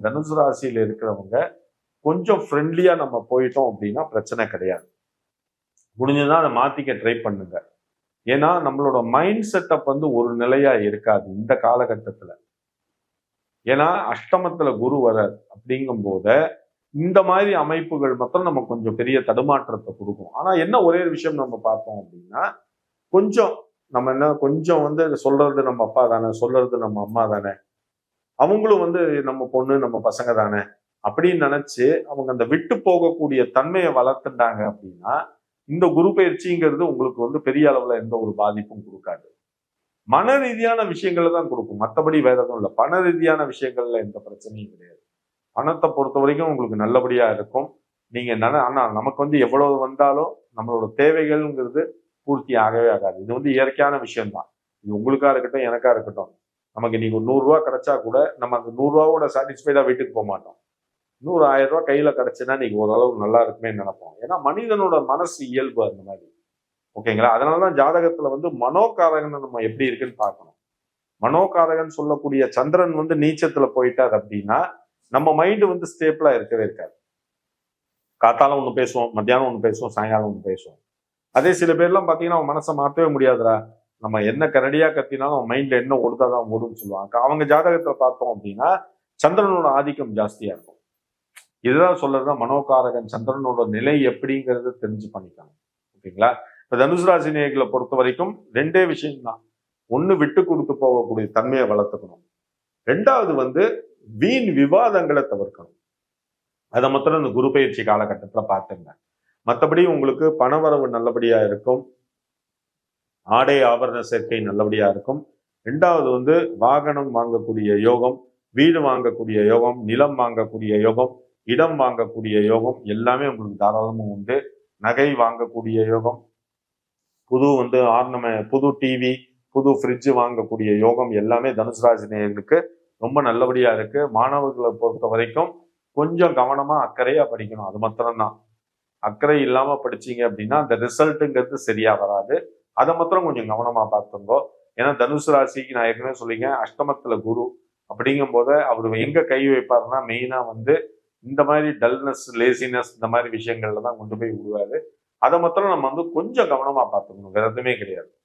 தனுசு ராசியில இருக்கிறவங்க கொஞ்சம் ஃப்ரெண்ட்லியா நம்ம போயிட்டோம் அப்படின்னா பிரச்சனை கிடையாது. முடிஞ்சதுன்னா அதை மாத்திக்க ட்ரை பண்ணுங்க. ஏன்னா நம்மளோட மைண்ட் செட்டப் வந்து ஒரு நிலையா இருக்காது இந்த காலகட்டத்துல. ஏன்னா அஷ்டமத்துல குரு வர அப்படிங்கும் போத இந்த மாதிரி அமைப்புகள் மாத்திரம் நம்ம கொஞ்சம் பெரிய தடுமாற்றத்தை கொடுக்கும். ஆனா என்ன ஒரே விஷயம் நம்ம பார்த்தோம் அப்படின்னா, கொஞ்சம் நம்ம என்ன கொஞ்சம் வந்து சொல்றது நம்ம அப்பா தானே, சொல்றது நம்ம அம்மா தானே, அவங்களும் வந்து நம்ம பொண்ணு நம்ம பசங்க தானே அப்படின்னு நினைச்சு அவங்க அந்த விட்டு போகக்கூடிய தன்மையை வளர்த்துட்டாங்க அப்படின்னா, இந்த குரு பயிற்சிங்கிறது உங்களுக்கு வந்து பெரிய அளவுல எந்த ஒரு பாதிப்பும் கொடுக்காது. மன ரீதியான விஷயங்களை தான் கொடுக்கும், மற்றபடி வேற எதுவும் இல்லை. பண ரீதியான விஷயங்கள்ல எந்த பிரச்சனையும் கிடையாது. பணத்தை பொறுத்த வரைக்கும் உங்களுக்கு நல்லபடியா இருக்கும். நீங்க ஆனா நமக்கு வந்து எவ்வளவு வந்தாலும் நம்மளோட தேவைகள்ங்கிறது பூர்த்தி ஆகவே ஆகாது. இது வந்து இயற்கையான விஷயம்தான். இது உங்களுக்கா இருக்கட்டும், எனக்கா இருக்கட்டும். நமக்கு இன்னைக்கு ஒரு 100 ரூபா கிடைச்சா கூட நம்ம அந்த 100 ரூபாவோட சாட்டிஸ்ஃபைடா வீட்டுக்கு போக மாட்டோம். இன்னொரு 1000 ரூபாய் கையில கிடைச்சுன்னா இன்னைக்கு ஓரளவு நல்லா இருக்குமே நினைப்போம். ஏன்னா மனிதனோட மனசு இயல்பு அந்த மாதிரி. ஓகேங்களா? அதனாலதான் ஜாதகத்துல வந்து மனோகாரகன் நம்ம எப்படி இருக்குன்னு பார்க்கணும். மனோகாரகன் சொல்லக்கூடிய சந்திரன் வந்து நீச்சத்துல போயிட்டார் அப்படின்னா நம்ம மைண்ட் வந்து ஸ்டேபிளா இருக்கவே இருக்காது. காத்தாலம் ஒண்ணு பேசுவோம், மத்தியானம் ஒண்ணு பேசுவோம், சாயங்காலம் ஒண்ணு பேசுவோம். அதே சில பேர்லாம் பாத்தீங்கன்னா அவன் மனசை மாற்றவே முடியாதுடா, நம்ம என்ன கரடியா கத்தினாலும் அவன் மைண்ட்ல என்ன ஓடுதாதான் ஓடுன்னு சொல்லுவாங்க. அவங்க ஜாதகத்துல பார்த்தோம் அப்படின்னா சந்திரனோட ஆதிக்கம் ஜாஸ்தியா இருக்கும். இதுதான் சொல்றதுதான் மனோகாரகன் சந்திரனோட நிலை எப்படிங்கிறத தெரிஞ்சு பண்ணிக்கணும். ஓகேங்களா? இப்ப தனுசு ராசி நேயர்களை பொறுத்த வரைக்கும் 2 விஷயம் தான். ஒண்ணு விட்டு கொடுத்து போகக்கூடிய தன்மையை வளர்த்துக்கணும். 2வது வந்து வீண் விவாதங்களை தவிர்க்கணும். அதை மாத்திரம் இந்த குரு பயிற்சி காலகட்டத்துல பார்த்துங்க. மற்றபடி உங்களுக்கு பணவரவு நல்லபடியா இருக்கும், ஆடை ஆபரண சேர்க்கை நல்லபடியா இருக்கும். 2வது வந்து வாகனம் வாங்கக்கூடிய யோகம், வீடு வாங்கக்கூடிய யோகம், நிலம் வாங்கக்கூடிய யோகம், இடம் வாங்கக்கூடிய யோகம் எல்லாமே உங்களுக்கு தாராளமும் உண்டு. நகை வாங்கக்கூடிய யோகம், புது டிவி, புது ஃப்ரிட்ஜ் வாங்கக்கூடிய யோகம் எல்லாமே தனுசு ராசி நேயர்களுக்கு ரொம்ப நல்லபடியா இருக்கு. மாணவர்களை பொறுத்த வரைக்கும் கொஞ்சம் கவனமா அக்கறையா படிக்கணும். அது மாத்திரம்தான். அக்கறை இல்லாம படிச்சீங்க அப்படின்னா அந்த ரிசல்ட்டுங்கிறது சரியா வராது. அதை மாத்திரம் கொஞ்சம் கவனமா பார்த்துங்கோ. ஏன்னா தனுசு ராசிக்கு நான் ஏற்கனவே சொல்லிங்க, அஷ்டமத்துல குரு அப்படிங்கும் போது அவர் எங்க கை வைப்பாருன்னா மெயினா வந்து இந்த மாதிரி டல்னஸ், லேசினஸ் இந்த மாதிரி விஷயங்கள்ல தான் கொண்டு போய் விடுவாரு. அதை மாத்திரம் நம்ம வந்து கொஞ்சம் கவனமா பார்த்துக்கணும். வேற எதுவுமே கிடையாது.